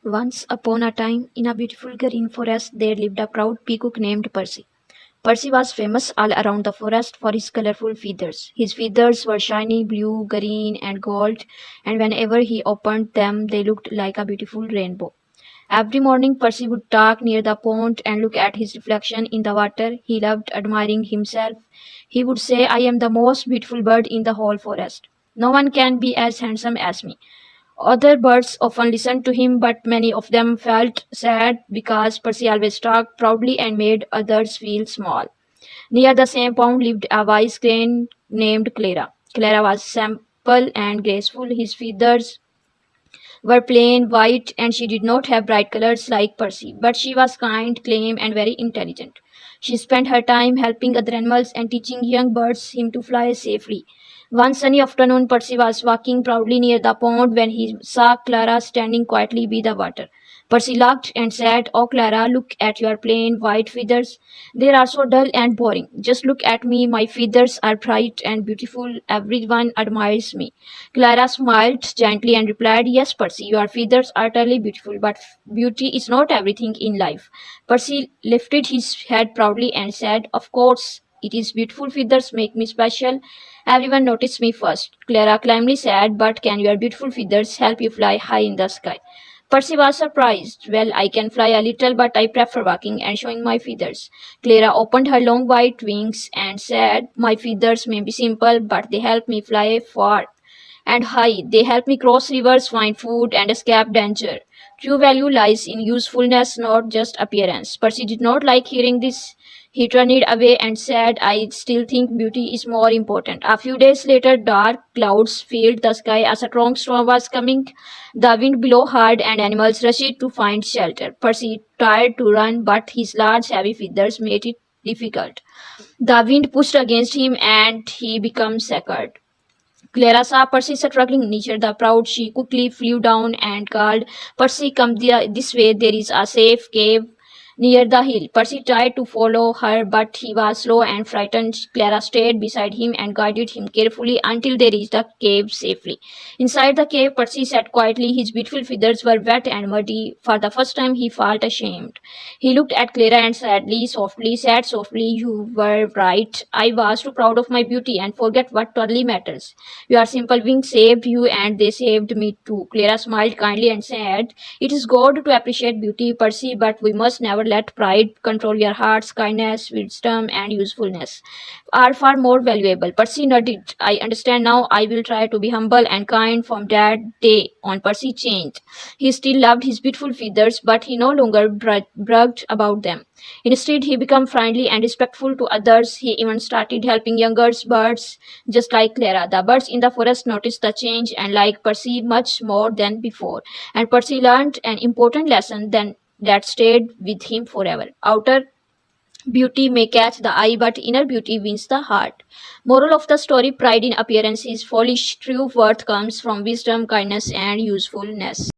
Once upon a time, in a beautiful green forest, there lived a proud peacock named Percy. Percy was famous all around the forest for his colorful feathers. His feathers were shiny blue, green, and gold, and whenever he opened them, they looked like a beautiful rainbow. Every morning, Percy would talk near the pond and look at his reflection in the water. He loved admiring himself. He would say, I am the most beautiful bird in the whole forest. No one can be as handsome as me. Other birds often listened to him, but many of them felt sad because Percy always talked proudly and made others feel small. Near the same pond lived a wise crane named Clara. Clara was simple and graceful. His feathers were plain white and she did not have bright colors like Percy, but she was kind, calm, and very intelligent. She spent her time helping other animals and teaching young birds him to fly safely. One sunny afternoon, Percy was walking proudly near the pond when he saw Clara standing quietly by the water. Percy laughed and said, Oh Clara, look at your plain white feathers. They are so dull and boring. Just look at me. My feathers are bright and beautiful. Everyone admires me. Clara smiled gently and replied, Yes, Percy, your feathers are utterly beautiful, but beauty is not everything in life. Percy lifted his head proudly and said, Of course, it is beautiful feathers make me special. Everyone noticed me first. Clara calmly said, But can your beautiful feathers help you fly high in the sky? Percy was surprised. Well, I can fly a little, but I prefer walking and showing my feathers. Clara opened her long white wings and said, My feathers may be simple, but they help me fly far and high. They help me cross rivers, find food, and escape danger. True value lies in usefulness, not just appearance. Percy did not like hearing this. He turned away and said, I still think beauty is more important. A few days later, dark clouds filled the sky as a strong storm was coming. The wind blew hard and animals rushed to find shelter. Percy tried to run, but his large, heavy feathers made it difficult. The wind pushed against him and he became scared. Clara saw Percy struggling near the crowd. She quickly flew down and called, Percy, come this way. There is a safe cave near the hill. Percy tried to follow her, but he was slow and frightened. Clara stayed beside him and guided him carefully until they reached the cave safely. Inside the cave, Percy sat quietly. His beautiful feathers were wet and muddy. For the first time, he felt ashamed. He looked at Clara and said softly, You were right. I was too proud of my beauty and forget what truly matters. Your simple wings saved you and they saved me too. Clara smiled kindly and said, It is good to appreciate beauty, Percy, but we must never let pride control your hearts. Kindness, wisdom, and usefulness are far more valuable. Percy nodded. I understand now. I will try to be humble and kind. From that day on, Percy changed. He still loved his beautiful feathers, but he no longer bragged about them. Instead, he became friendly and respectful to others. He even started helping younger birds, just like Clara. The birds in the forest noticed the change and liked Percy much more than before. And Percy learned an important lesson that stayed with him forever. Outer beauty may catch the eye, but inner beauty wins the heart. Moral of the story: pride in appearance is foolish. True worth comes from wisdom, kindness, and usefulness.